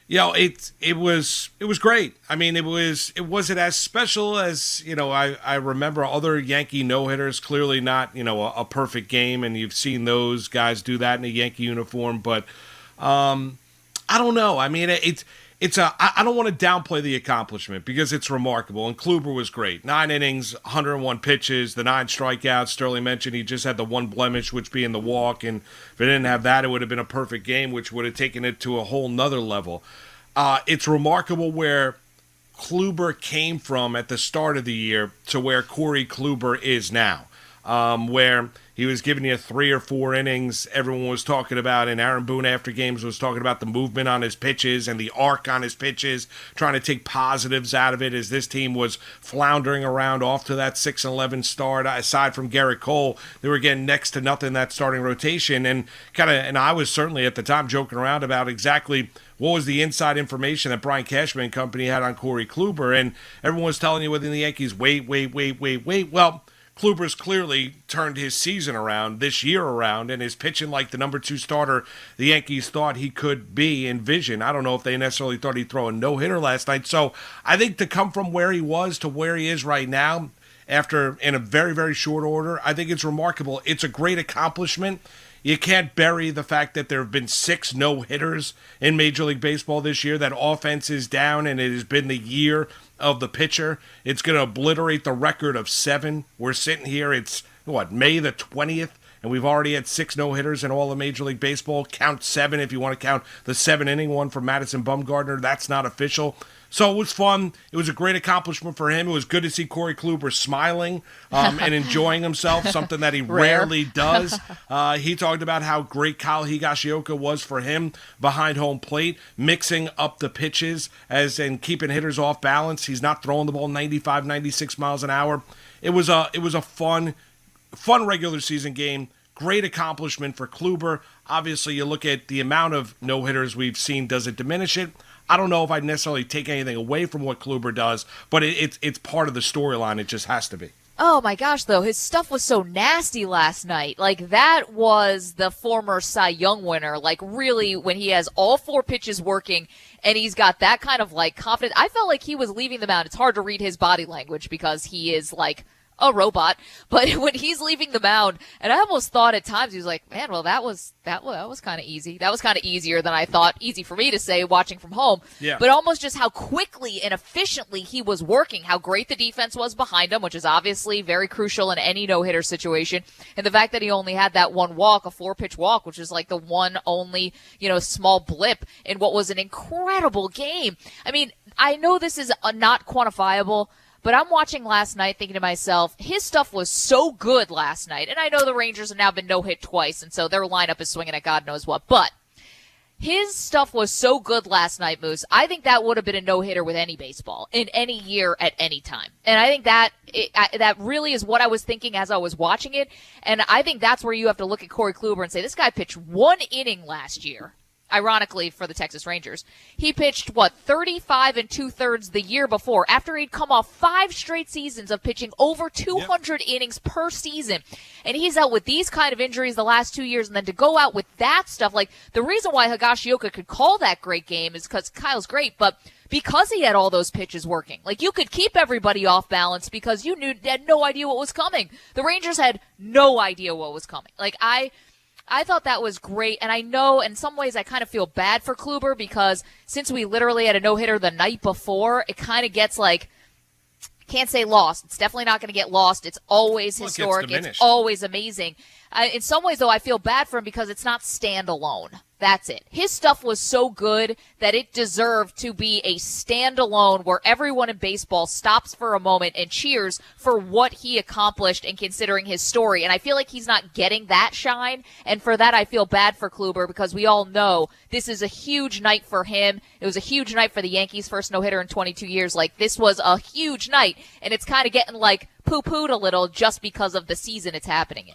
It was great. I mean, it wasn't as special as I remember other Yankee no hitters. Clearly not a perfect game, and you've seen those guys do that in a Yankee uniform. But I don't know. I mean, I don't want to downplay the accomplishment because it's remarkable. And Kluber was great. 9 innings, 101 pitches, the 9 strikeouts. Sterling mentioned he just had the one blemish, which being the walk. And if it didn't have that, it would have been a perfect game, which would have taken it to a whole nother level. It's remarkable where Kluber came from at the start of the year to where Corey Kluber is now, where he was giving you 3 or 4 innings. Everyone was talking about, and Aaron Boone after games was talking about the movement on his pitches and the arc on his pitches, trying to take positives out of it as this team was floundering around off to that 6-11 start. Aside from Garrett Cole, they were getting next to nothing in that starting rotation, and I was certainly at the time joking around about exactly what was the inside information that Brian Cashman and company had on Corey Kluber, and everyone was telling you within the Yankees, wait. Well, Kluber's clearly turned his season around, this year around, and is pitching like the number 2 starter the Yankees thought he could be in vision. I don't know if they necessarily thought he'd throw a no-hitter last night. So I think to come from where he was to where he is right now, in a very, very short order, I think it's remarkable. It's a great accomplishment. You can't bury the fact that there have been 6 no-hitters in Major League Baseball this year. That offense is down, and it has been the year of the pitcher. It's going to obliterate the record of 7. We're sitting here, it's, May the 20th, and we've already had 6 no-hitters in all of Major League Baseball. Count 7 if you want to count the 7-inning one from Madison Bumgarner. That's not official. So it was fun. It was a great accomplishment for him. It was good to see Corey Kluber smiling and enjoying himself, something that he rarely does. He talked about how great Kyle Higashioka was for him behind home plate, mixing up the pitches and keeping hitters off balance. He's not throwing the ball 95, 96 miles an hour. It was a fun regular season game. Great accomplishment for Kluber. Obviously, you look at the amount of no-hitters we've seen. Does it diminish it? I don't know if I'd necessarily take anything away from what Kluber does, but it's part of the storyline. It just has to be. Oh my gosh, though, his stuff was so nasty last night. Like, that was the former Cy Young winner. Like, really, when he has all 4 pitches working and he's got that kind of, like, confidence. I felt like he was leaving them out. It's hard to read his body language because he is, like, a robot, but when he's leaving the mound, and I almost thought at times he was like, man, well, that was kind of easy. That was kind of easier than I thought. Easy for me to say watching from home. Yeah. But almost just how quickly and efficiently he was working, how great the defense was behind him, which is obviously very crucial in any no-hitter situation. And the fact that he only had that one walk, a 4-pitch walk, which is like the one only, small blip in what was an incredible game. I mean, I know this is not quantifiable, but I'm watching last night thinking to myself, his stuff was so good last night. And I know the Rangers have now been no-hit twice, and so their lineup is swinging at God knows what. But his stuff was so good last night, Moose. I think that would have been a no-hitter with any baseball in any year at any time. And I think that really is what I was thinking as I was watching it. And I think that's where you have to look at Corey Kluber and say, this guy pitched 1 inning last year. Ironically, for the Texas Rangers. He pitched, 35 2/3 the year before, after he'd come off 5 straight seasons of pitching over 200 innings per season. And he's out with these kind of injuries the last 2 years, and then to go out with that stuff, like, the reason why Higashioka could call that great game is because Kyle's great, but because he had all those pitches working. Like, you could keep everybody off balance because you had no idea what was coming. The Rangers had no idea what was coming. Like, I thought that was great, and I know in some ways I kind of feel bad for Kluber because since we literally had a no-hitter the night before, it kind of gets like, can't say lost. It's definitely not going to get lost. It's always historic. It's always amazing. In some ways, though, I feel bad for him because it's not standalone. That's it. His stuff was so good that it deserved to be a standalone where everyone in baseball stops for a moment and cheers for what he accomplished and considering his story. And I feel like he's not getting that shine. And for that, I feel bad for Kluber because we all know this is a huge night for him. It was a huge night for the Yankees' first no-hitter in 22 years. Like, this was a huge night. And it's kind of getting, like, poo-pooed a little just because of the season it's happening in.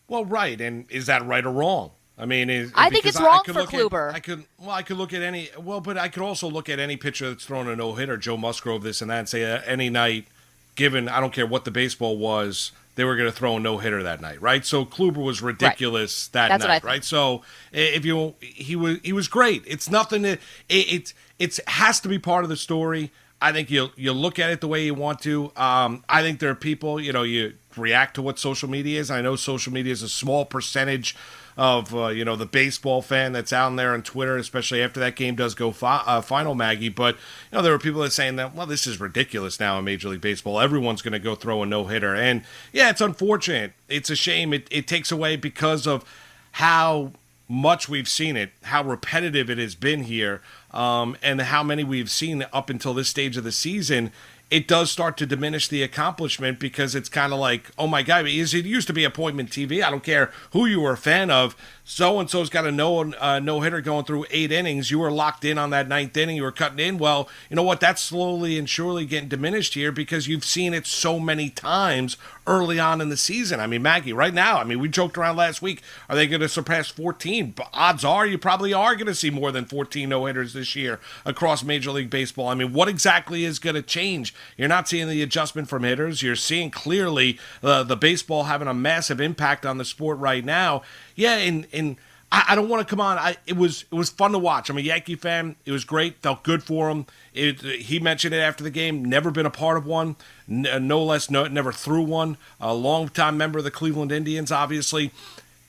Well, right. And is that right or wrong? I mean, I think it's wrong for Kluber. I could look at any. Well, but I could also look at any pitcher that's thrown a no hitter, Joe Musgrove, this and that, and say any night, given I don't care what the baseball was, they were going to throw a no-hitter that night, right? So Kluber was ridiculous that night, right? So he was great. It's nothing that it has to be part of the story. I think you look at it the way you want to. I think there are people, you react to what social media is. I know social media is a small percentage of the baseball fan that's out there on Twitter, especially after that game does go final, Maggie. But there were people that are saying that, well, this is ridiculous now in Major League Baseball. Everyone's going to go throw a no-hitter. And yeah, it's unfortunate. It's a shame. It takes away because of how much we've seen it, how repetitive it has been here, and how many we've seen up until this stage of the season. It does start to diminish the accomplishment because it's kind of like, oh my God, it used to be appointment TV. I don't care who you were a fan of. So-and-so's got a no-hitter going through 8 innings. You were locked in on that 9th inning. You were cutting in. Well, you know what? That's slowly and surely getting diminished here because you've seen it so many times early on in the season. I mean, Maggie, right now, we joked around last week. Are they going to surpass 14? But odds are you probably are going to see more than 14 no-hitters this year across Major League Baseball. What exactly is going to change? You're not seeing the adjustment from hitters. You're seeing clearly the baseball having a massive impact on the sport right now. Yeah, and I don't want to come on. It was fun to watch. I'm a Yankee fan. It was great. Felt good for him. He mentioned it after the game. Never been a part of one. Never threw one. A longtime member of the Cleveland Indians, obviously.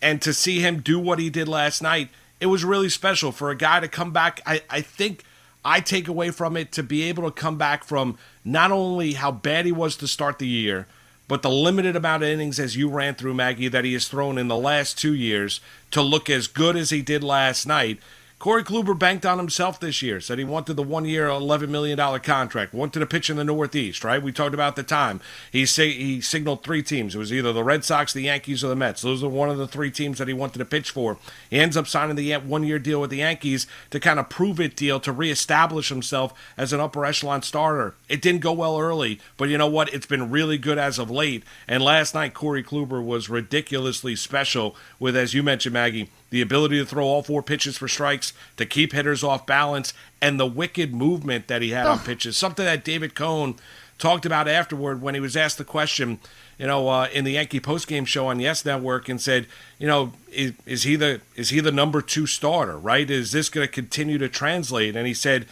And to see him do what he did last night, it was really special for a guy to come back. I think I take away from it to be able to come back from not only how bad he was to start the year, but the limited amount of innings, as you ran through, Maggie, that he has thrown in the last 2 years, to look as good as he did last night. Corey Kluber banked on himself this year, said he wanted the 1-year, $11 million contract, wanted to pitch in the Northeast, right? We talked about the time. He signaled 3 teams. It was either the Red Sox, the Yankees, or the Mets. Those are one of the 3 teams that he wanted to pitch for. He ends up signing the 1-year deal with the Yankees to kind of prove it deal, to reestablish himself as an upper echelon starter. It didn't go well early, but you know what? It's been really good as of late. And last night, Corey Kluber was ridiculously special with, as you mentioned, Maggie, the ability to throw all 4 pitches for strikes, to keep hitters off balance, and the wicked movement that he had on pitches. Something that David Cohn talked about afterward when he was asked the question, in the Yankee postgame show on Yes Network, and said, is he the number 2 starter, right? Is this going to continue to translate? And he said,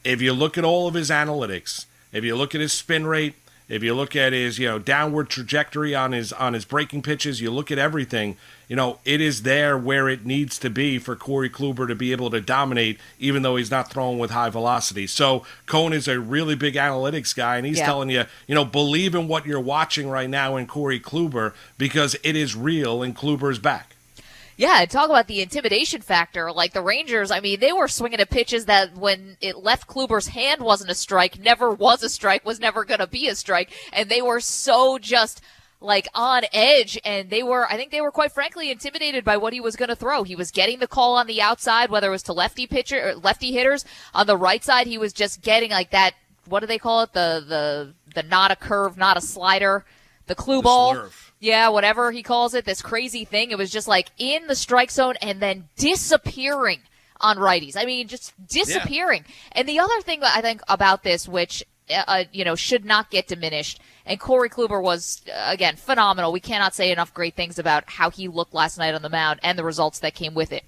if you look at all of his analytics, if you look at his spin rate, if you look at his, downward trajectory on his breaking pitches, you look at everything, it is there where it needs to be for Corey Kluber to be able to dominate, even though he's not throwing with high velocity. So Cohn is a really big analytics guy, and he's telling you, believe in what you're watching right now in Corey Kluber, because it is real and Kluber's back. Yeah, and talk about the intimidation factor. Like the Rangers, they were swinging at pitches that when it left Kluber's hand wasn't a strike, never was a strike, was never going to be a strike. And they were so just on edge, and I think they were quite frankly intimidated by what he was going to throw. He was getting the call on the outside, whether it was to lefty hitters. On the right side, he was just getting that, what do they call it? The not a curve, not a slider, the clue ball. Slurve. Yeah, whatever he calls it, this crazy thing. It was just in the strike zone and then disappearing on righties. Just disappearing. Yeah. And the other thing I think about this, which, should not get diminished, and Corey Kluber was, again, phenomenal. We cannot say enough great things about how he looked last night on the mound and the results that came with it.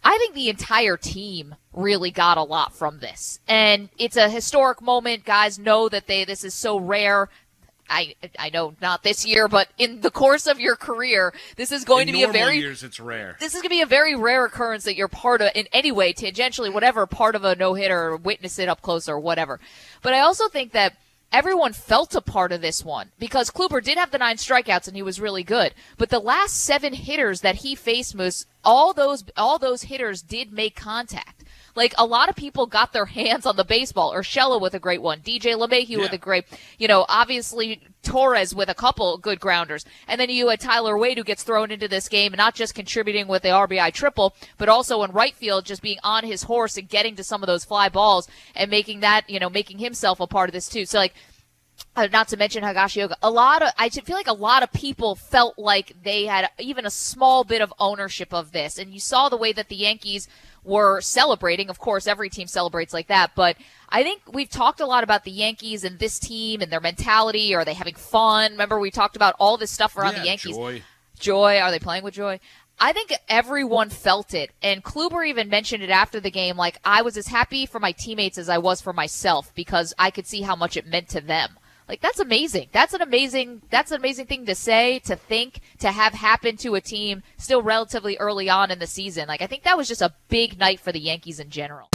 I think the entire team really got a lot from this. And it's a historic moment. Guys know that this is so rare. I know not this year, but in the course of your career, this is going to be a very years it's rare. This is going to be a very rare occurrence that you're part of in any way, tangentially, whatever, part of a no-hitter, or witness it up close or whatever. But I also think that everyone felt a part of this one because Kluber did have the 9 strikeouts and he was really good. But the last 7 hitters that he faced, all those hitters did make contact. A lot of people got their hands on the baseball. Urshela with a great one. DJ LeMahieu with a great, obviously Torres with a couple good grounders. And then you had Tyler Wade, who gets thrown into this game, not just contributing with the RBI triple, but also in right field, just being on his horse and getting to some of those fly balls and making that, making himself a part of this too. So not to mention Higashioka, I feel like a lot of people felt like they had even a small bit of ownership of this. And you saw the way that the Yankees were celebrating. Of course, every team celebrates like that, but I think we've talked a lot about the Yankees and this team and their mentality. Are they having fun? Remember, we talked about all this stuff around the Yankees. Joy. Are they playing with joy? I think everyone felt it, and Kluber even mentioned it after the game, like, I was as happy for my teammates as I was for myself because I could see how much it meant to them. Like, that's amazing. That's an amazing thing to say, to think, to have happen to a team still relatively early on in the season. Like, I think that was just a big night for the Yankees in general.